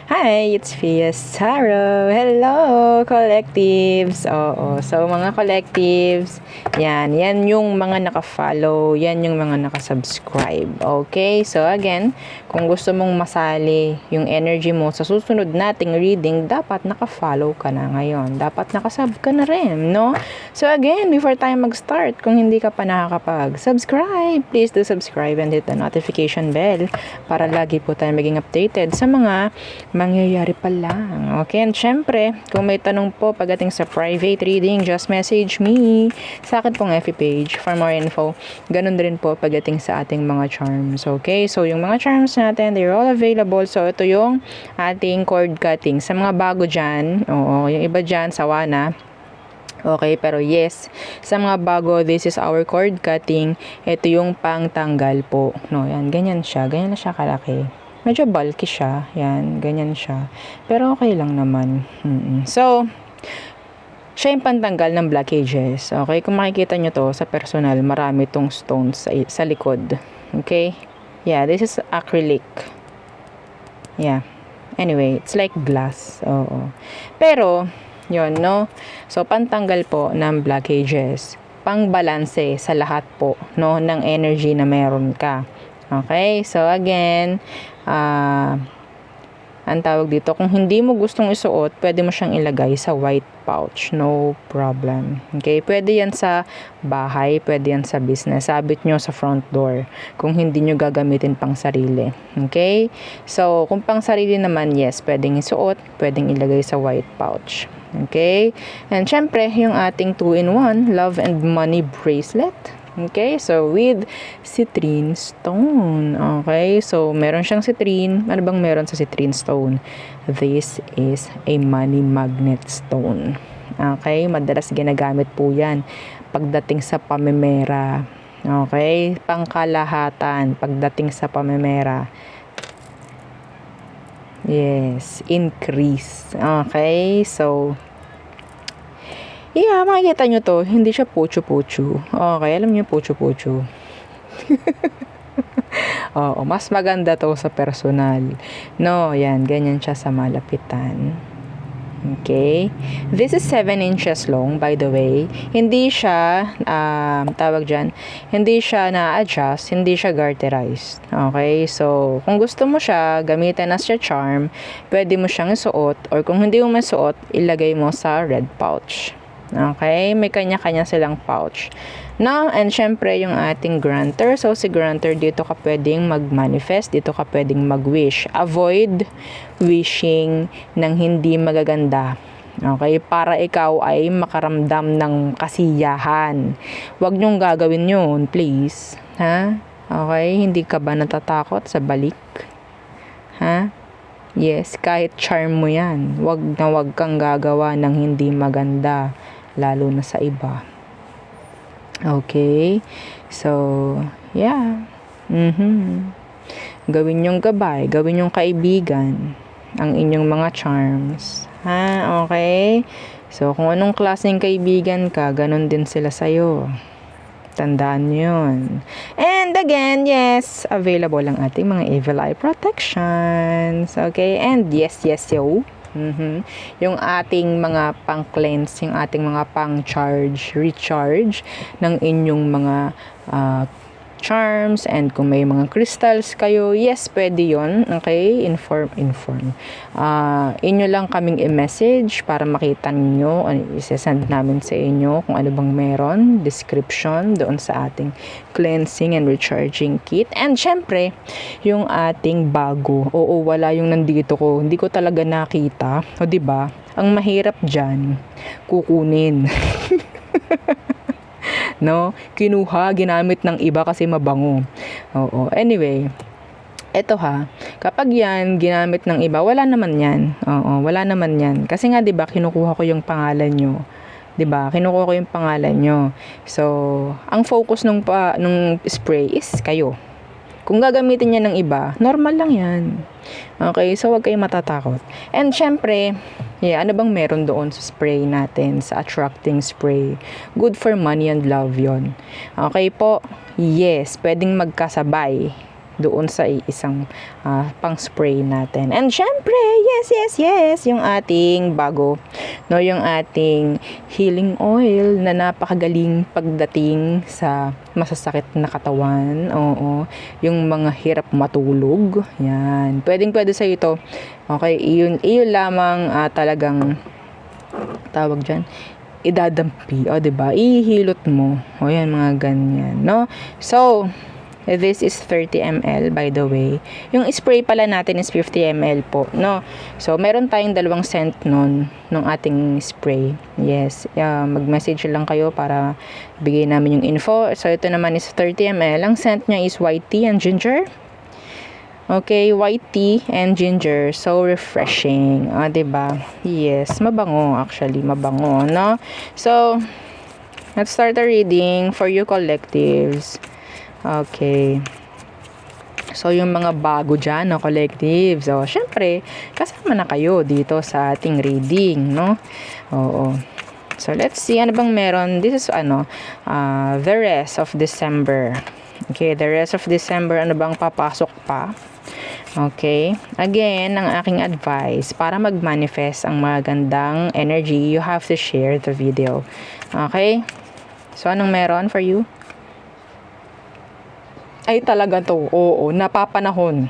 Hi, it's Fiestaro. Hello, collectives. Oo, so mga collectives, yan yung mga naka-follow, yan yung mga naka-subscribe. Okay, so again, kung gusto mong masali yung energy mo sa susunod nating reading, dapat naka-follow ka na ngayon. Dapat naka-sub ka na rin, no? So again, before tayo mag-start, kung hindi ka pa nakakapag-subscribe, please do subscribe and hit the notification bell para lagi po tayo maging updated sa mga mangyayari pa lang. Okay, and syempre, kung may tanong po pagdating sa private reading, just message me sa akin pong FB page for more info. Ganun din po pagdating sa ating mga charms. Okay, so yung mga charms natin, they're all available. So ito yung ating cord cutting. Sa mga bago dyan, oo, yung iba dyan, sawa na. Okay, pero yes, sa mga bago, this is our cord cutting. Ito yung pangtanggal po. No, yan, ganyan na siya kalaki. Medyo bulky siya. Yan, ganyan siya. Pero okay lang naman. So, siya yung pantanggal ng blockages. Okay, kung makikita nyo to sa personal, marami tong stones sa likod. Okay? Yeah, this is acrylic. Yeah. Anyway, it's like glass. Oo. Pero, yun, no? So, pantanggal po ng blockages. Pangbalanse sa lahat po, no? Ng energy na meron ka. Okay, so again, ang tawag dito, kung hindi mo gustong isuot, pwede mo siyang ilagay sa white pouch, no problem. Okay, pwede yan sa bahay, pwede yan sa business, sabit nyo sa front door, kung hindi nyo gagamitin pang sarili. Okay, so kung pang sarili naman, yes, pwedeng isuot, pwedeng ilagay sa white pouch. Okay, and syempre, yung ating 2-in-1 love and money bracelet. Okay, so with citrine stone. Okay, so meron siyang citrine. Ano bang meron sa citrine stone? This is a money magnet stone. Okay, madalas ginagamit po yan pagdating sa pamemera. Okay, pangkalahatan pagdating sa pamemera. Yes, increase. Okay, so yeah, makikita nyo to, hindi siya puchu-puchu. Okay, alam nyo puchu-puchu. Oo, mas maganda to sa personal. No, yan, ganyan siya sa malapitan. Okay. This is 7 inches long, by the way. Hindi siya, tawag dyan, hindi siya na-adjust, hindi siya garterized. Okay, so, kung gusto mo siya, gamitin as your charm, pwede mo siyang isuot, or kung hindi mo masuot, ilagay mo sa red pouch. Okay, may kanya-kanya silang pouch. Now, and syempre yung ating granter. So, si granter, dito ka pwedeng mag-manifest, dito ka pwedeng mag-wish. Avoid wishing ng hindi magaganda. Okay, para ikaw ay makaramdam ng kasiyahan. Huwag niyong gagawin yun, please. Ha? Okay, hindi ka ba natatakot sa balik? Ha? Yes, kahit charm mo yan. Wag kang gagawa ng hindi maganda, lalo na sa iba. Okay? So, yeah. Gawin yung gabay, gawin yung kaibigan, ang inyong mga charms. Ha? Okay? So, kung anong klaseng kaibigan ka, ganun din sila sa'yo. Tandaan yun. And again, yes, available ang ating mga evil eye protections. Okay? And yes, yo. Yung ating mga pang-cleanse, yung ating mga pang-charge, recharge ng inyong mga charms, and kung may mga crystals kayo, yes, pwede yun. Okay? Inform. Inyo lang kaming i-message para makita ninyo, isesend namin sa inyo kung ano bang meron, description doon sa ating cleansing and recharging kit. And syempre, yung ating bago. Oo, wala yung nandito ko. Hindi ko talaga nakita. O, diba? Ang mahirap dyan, kukunin. No, kinuha, ginamit ng iba kasi mabango. Oo, anyway, eto ha, kapag yan ginamit ng iba, wala naman yan. Oo, wala naman yan. Kasi nga 'di ba, kinukuha ko yung pangalan nyo. 'Di ba? Kinukuha ko yung pangalan nyo. So, ang focus nung spray is kayo. Kung gagamitin niya ng iba, normal lang yan. Okay, so wag kayong matatakot. And syempre, yeah, ano bang meron doon sa spray natin, sa attracting spray? Good for money and love yon. Okay po, yes, pwedeng magkasabay. doon sa isang pang spray natin. And syempre, yes, yung ating bago, no, yung ating healing oil na napakagaling pagdating sa masasakit na katawan. Oo, yung mga hirap matulog. Yan. Pwede sa ito. Okay, iyon lamang talagang tawag diyan, idadampi, o 'di ba? Ihilot mo. O yan, mga ganyan, no? So, this is 30 ml by the way. Yung spray pala natin is 50 ml po, no? So, meron tayong dalawang scent nun ng ating spray. Yes, mag-message lang kayo para bigay namin yung info. So, ito naman is 30 ml. Ang scent niya is white tea and ginger. Okay, white tea and ginger. So refreshing. 'Di ba? Yes, mabango actually, mabango, no? So, let's start the reading for you collectives. Okay. So, yung mga bago dyan, no, collectives. So, syempre, kasama na kayo dito sa ating reading, no? Oo. So, let's see, ano bang meron? This is, the rest of December. Okay, the rest of December, ano bang papasok pa? Okay. Again, ang aking advice, para mag-manifest ang magandang energy, you have to share the video. Okay? So, anong meron for you? Ay, talaga to. Oo, napapanahon.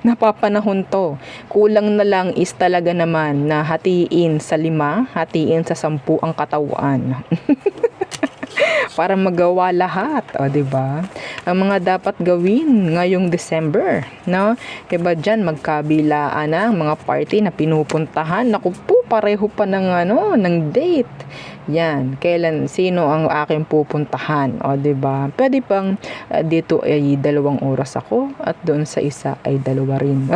Napapanahon to. Kulang na lang is talaga naman na hatiin sa 5, hatiin sa 10 ang katawan. Para magawa lahat, o 'di ba? Ang mga dapat gawin ngayong December, no? Diba diyan magkabilaan na mga party na pinupuntahan. Naku po, pareho pa ng date. Yan, kailan sino ang aking pupuntahan, o 'di ba? Pwede pang dito ay 2 oras ako at doon sa isa ay 2 rin.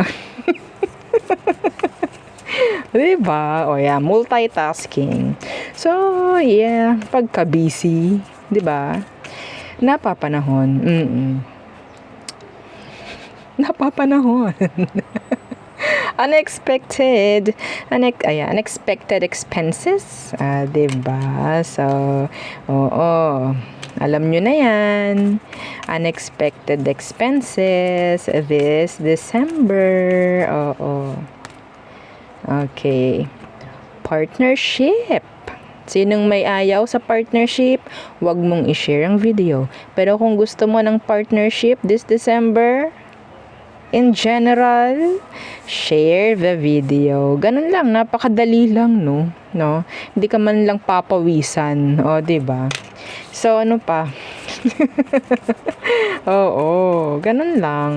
Diba? O yeah, multitasking. So, yeah, pagka-busy, diba? Napapanahon. Napapanahon. Unexpected expenses. Diba? So, oo. Alam nyo na yan. Unexpected expenses this December. Oo. Okay. Partnership. Sinong may ayaw sa partnership, wag mong i-share ang video. Pero kung gusto mo ng partnership this December, in general, share the video. Ganun lang, napakadali lang, no? Hindi ka man lang papawisan, o, 'di ba? So, ano pa? Oo, ganun lang.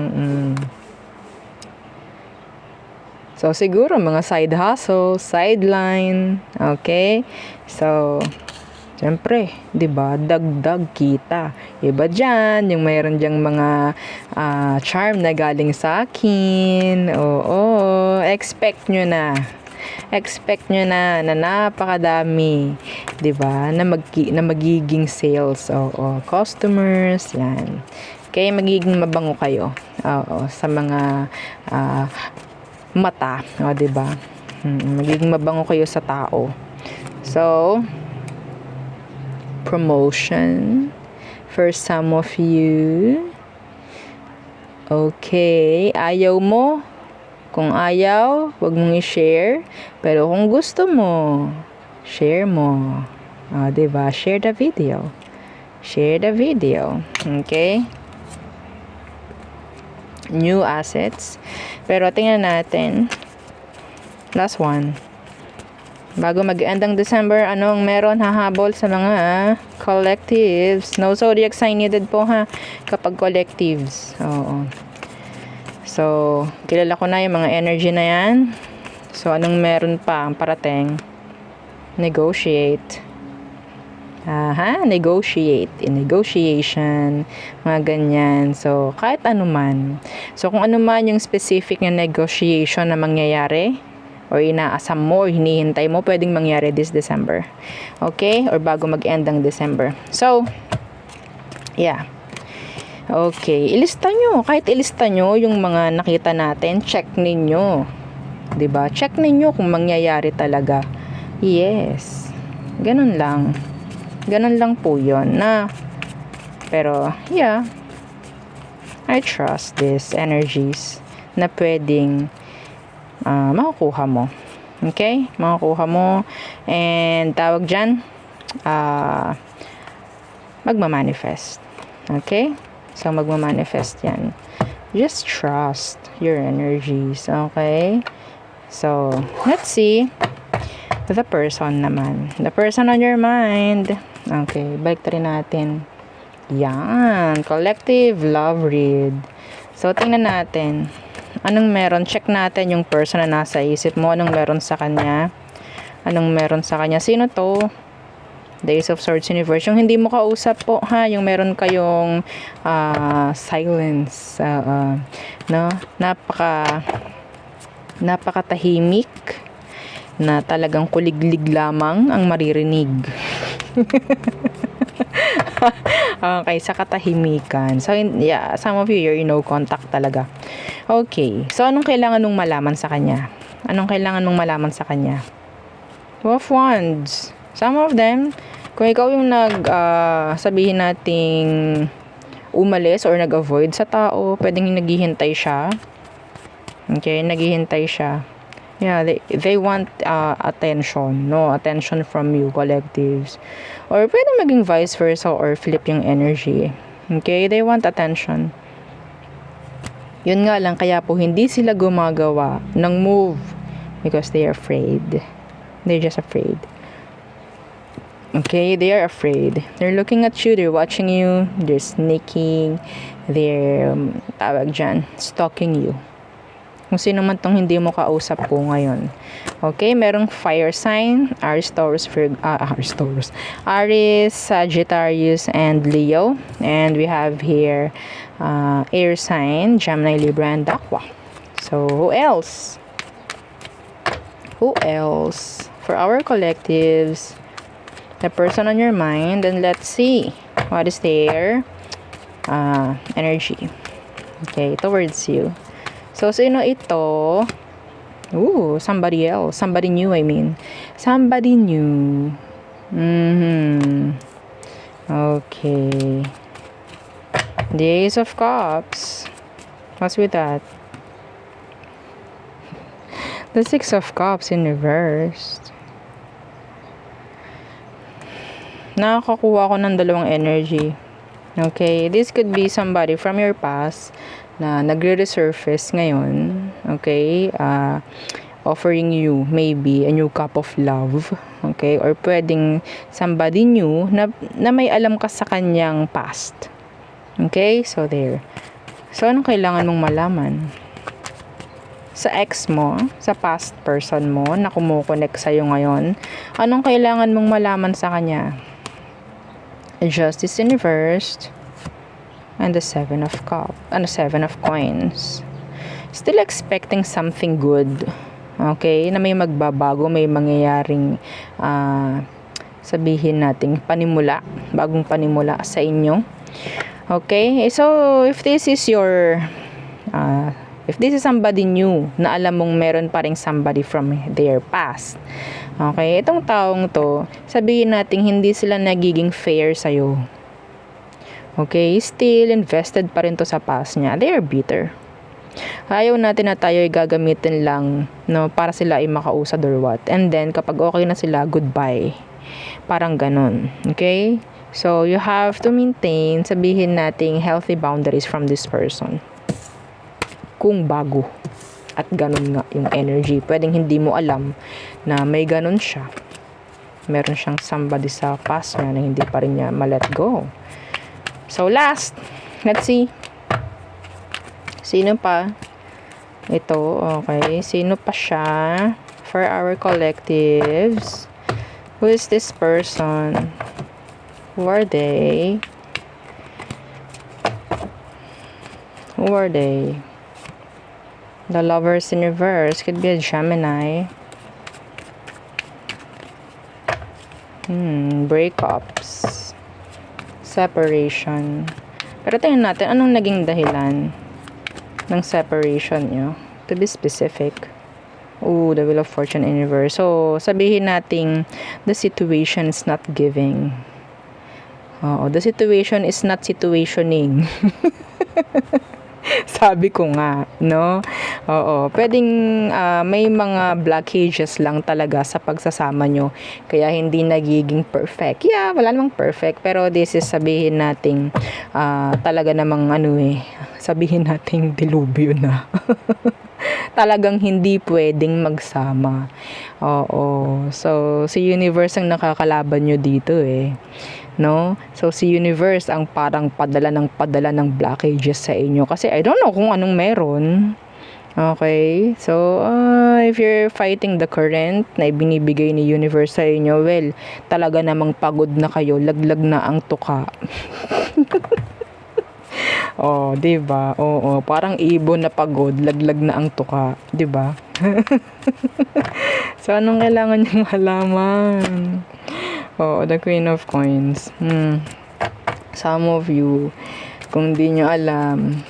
So, siguro mga side hustle, sideline, okay? So, siyempre, 'di ba? Dagdag kita. Iba diyan, yung mayroon diyang mga charm na galing sa akin. Oo, expect nyo na. Expect nyo na napakadami, 'di ba? Na magiging sales, customers, 'yan. Kaya magiging mabango kayo. Oo, sa mga mata, o 'di ba? Magiging mabango kayo sa tao. So, promotion for some of you. Okay, ayaw mo? Kung ayaw, wag mong i-share. Pero kung gusto mo, share mo. O, 'di ba? Share the video. Share the video. Okay? New assets. Pero tingnan natin. Last one. Bago mag-end ang December, anong meron hahabol sa mga collectives? No zodiac sign needed po ha, kapag collectives. Oo. So, kilala ko na yung mga energy na yan. So, anong meron pa ang parating? Negotiate. Negotiate. In negotiation. Mga ganyan. So, kahit anuman. So, kung anuman yung specific na negotiation na mangyayari, or inaasam mo, or hinihintay mo, pwedeng mangyari this December. Okay? Or bago mag-end ang December. So, yeah. Okay. Ilista nyo. Kahit ilista nyo yung mga nakita natin, check ninyo. 'Di ba? Check ninyo kung mangyayari talaga. Yes. Ganun lang. Ganun lang po yun. Pero, yeah. I trust these energies na pwedeng makukuha mo. Okay? Makukuha mo. And tawag dyan, magmamanifest. Okay? So, magmamanifest yan. Just trust your energies. Okay? So, let's see the person naman. The person on your mind. Okay, balik rin natin. Yan. Collective love read. So, tingnan natin. Anong meron? Check natin yung person na nasa isip mo. Anong meron sa kanya? Anong meron sa kanya? Sino to? The Ace of Swords Universe. Yung hindi mo kausap po, ha? Yung meron kayong silence. No? Napakatahimik na talagang kuliglig lamang ang maririnig. Okay, sa katahimikan. So, yeah, some of you, you're in no contact talaga. Okay, so anong kailangan mong malaman sa kanya? Anong kailangan mong malaman sa kanya? Two of Wands. Some of them, kung ikaw yung sabihin nating umalis or nag-avoid sa tao, pwedeng naghihintay siya. Okay, naghihintay siya. Yeah, they want attention, no? Attention from you, collectives. Or pwede maging vice versa or flip yung energy. Okay, they want attention. Yun nga lang, kaya po hindi sila gumagawa ng move because they are afraid. They're just afraid. Okay, they are afraid. They're looking at you, they're watching you, they're sneaking, they're, tawag dyan, stalking you. Kung sino man tong hindi mo kausap po ngayon. Okay, merong fire sign, Aries, Sagittarius, and Leo. And we have here air sign, Gemini, Libra, and Aqua. So, who else? Who else? For our collectives, the person on your mind, and let's see what is their energy. Okay, towards you. So, sino ito? Ooh, somebody else. Somebody new, I mean. Somebody new. Okay. The Ace of Cups. What's with that? The Six of Cups in reverse. Nakakakuha ko ng dalawang energy. Okay, this could be somebody from your past na nagre-resurface ngayon, okay, offering you maybe a new cup of love, okay, or pwedeng somebody new na may alam ka sa kanyang past, okay, so there. So, anong kailangan mong malaman? Sa ex mo, sa past person mo na kumukonect sa'yo ngayon, anong kailangan mong malaman sa kanya? Justice in reversed, and the Seven of Coins. Still expecting something good. Okay? Na may magbabago, may mangyayaring sabihin nating panimula, bagong panimula sa inyo. Okay? So, if this is somebody new, na alam mong meron pa ring somebody from their past. Okay? Itong taong to, sabihin nating hindi sila nagiging fair sa'yo. Okay, still invested pa rin to sa past niya. They are bitter. Ayaw natin na tayo ay gagamitin lang, no, para sila ay makausad or what. And then, kapag okay na sila, goodbye. Parang ganun. Okay? So, you have to maintain, sabihin nating healthy boundaries from this person. Kung bago. At ganun nga yung energy. Pwedeng hindi mo alam na may ganun siya. Meron siyang somebody sa past niya na hindi pa rin niya ma-let go. So, last, let's see. Sino pa? Ito, okay. Sino pa siya? For our collectives. Who is this person? Who are they? Who are they? The Lovers in reverse. Could be a Gemini. Breakups. Separation. Pero tingnan natin, anong naging dahilan ng separation nyo? To be specific. Ooh, the Wheel of Fortune in reverse. So, sabihin nating the situation is not giving. The situation is not situationing. Sabi ko nga, no? Oo, pwedeng may mga blockages lang talaga sa pagsasama nyo. Kaya hindi nagiging perfect. Yeah, wala namang perfect. Pero this is sabihin nating talaga namang sabihin nating dilubyo na. Talagang hindi pwedeng magsama. Oo. So, si universe ang nakakalaban nyo dito eh. No? So, si universe ang parang padala ng blockages sa inyo. Kasi I don't know kung anong meron. Okay? So, if you're fighting the current na ibinibigay ni universe sa inyo, well, talaga namang pagod na kayo. Laglag na ang tuka. Oh, 'di ba? Oo, parang ibon na pagod, laglag na ang tuka, 'di ba? So anong kailangan niyong malaman? Oh, the Queen of Coins. Some of you, kung di nyo alam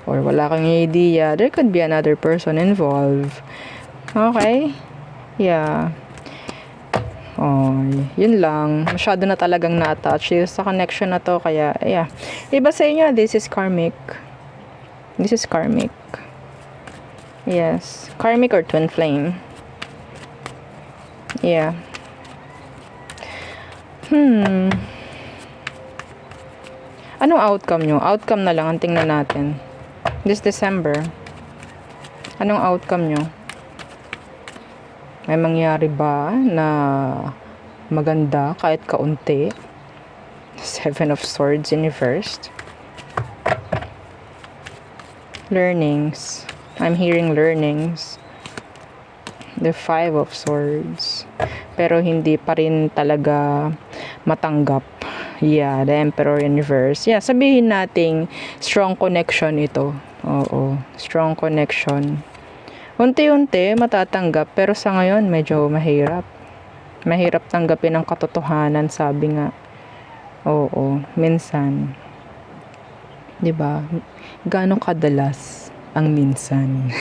or wala kang idea, there could be another person involved. Okay? Yeah. Oh, yun lang. Masyado na talagang na-attach sa connection na to. Kaya, yeah. Iba sa inyo, this is karmic. This is karmic. Yes. Karmic or twin flame. Yeah. Anong outcome nyo? Outcome na lang ang tingnan natin. This December. Anong outcome nyo? May mangyari ba na maganda kahit kaunti? Seven of Swords in reversed. Learnings. I'm hearing learnings. The Five of Swords. Pero hindi pa rin talaga matanggap. Yeah, the Emperor in reverse. Yeah, sabihin nating strong connection ito. Oo, strong connection. Unti-unti matatanggap pero sa ngayon medyo mahirap. Mahirap tanggapin ang katotohanan, sabi nga. Oo, minsan. 'Di ba? Gaano kadalas ang minsan?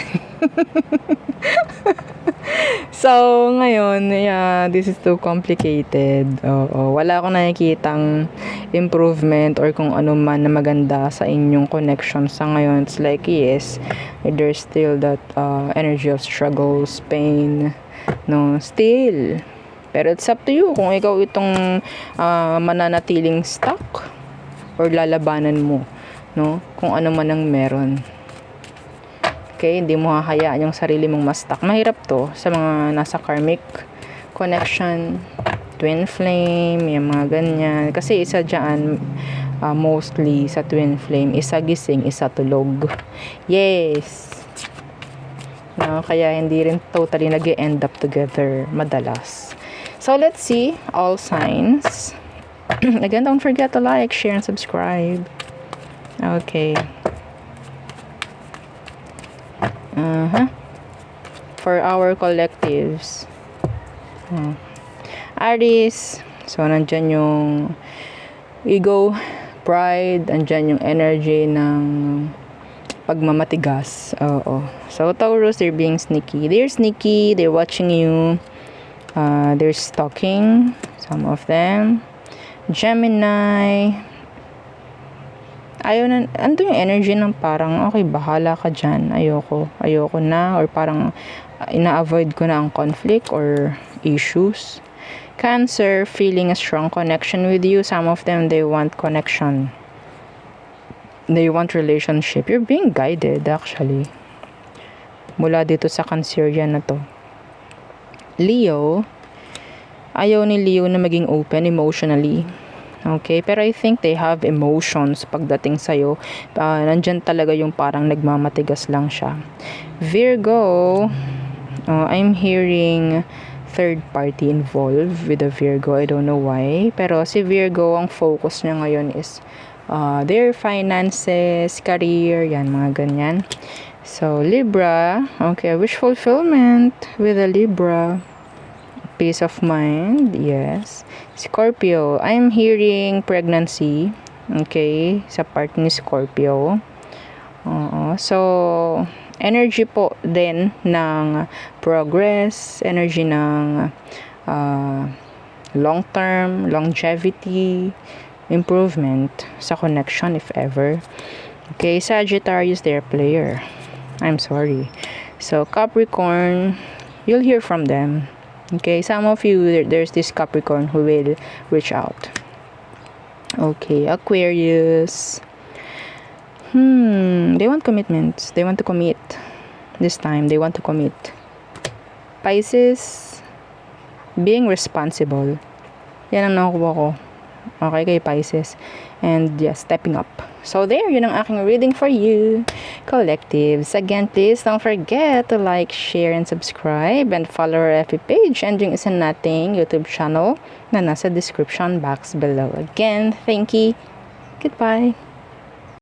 So, ngayon, yeah, this is too complicated. Oo, wala akong nakikitang improvement or kung ano man na maganda sa inyong connection sa ngayon. It's like, yes, there's still that energy of struggles, pain, no, still. Pero it's up to you kung ikaw itong mananatiling stuck or lalabanan mo, no, kung ano man ang meron. Okay, hindi mo hahayaan yung sarili mong ma-stuck. Mahirap to sa mga nasa karmic connection, twin flame, yung mga ganyan. Kasi isa dyan, mostly sa twin flame, isa gising, isa tulog. Yes! No, kaya hindi rin totally nag-end up together madalas. So, let's see all signs. Again, don't forget to like, share, and subscribe. Okay. For our collectives. Aries. So, nandyan yung ego, pride, andyan yung energy ng pagmamatigas. Oo. So, Taurus, they're being sneaky. They're sneaky. They're watching you. They're stalking. Some of them. Gemini. Ayaw na, ando yung energy ng parang, okay, bahala ka dyan. Ayoko na. Or parang, ina-avoid ko na ang conflict or issues. Cancer, feeling a strong connection with you. Some of them, they want connection. They want relationship. You're being guided, actually. Mula dito sa Cancerian na to. Leo, ayaw ni Leo na maging open emotionally. Okay, pero I think they have emotions pagdating sa'yo. Nandyan talaga yung parang nagmamatigas lang siya. Virgo, I'm hearing third party involved with the Virgo. I don't know why. Pero si Virgo, ang focus niya ngayon is their finances, career, yan, mga ganyan. So, Libra, okay, wish fulfillment with a Libra. Peace of mind, yes. Scorpio, I'm hearing pregnancy, okay, sa part ni Scorpio. So, energy po din ng progress, energy ng long term, longevity, improvement sa connection if ever. Okay, Sagittarius, they're a player. I'm sorry. So, Capricorn, you'll hear from them. Okay, some of you, there's this Capricorn who will reach out. Okay, Aquarius. They want commitments. They want to commit. This time, they want to commit. Pisces, being responsible. Yan ang nakuha ko. Okay, kay Pisces. And yeah, stepping up. So there, yun ang aking reading for you, collectives. Again, please don't forget to like, share, and subscribe, and follow our FB page and yung isa nating YouTube channel na nasa description box below. Again, thank you. Goodbye.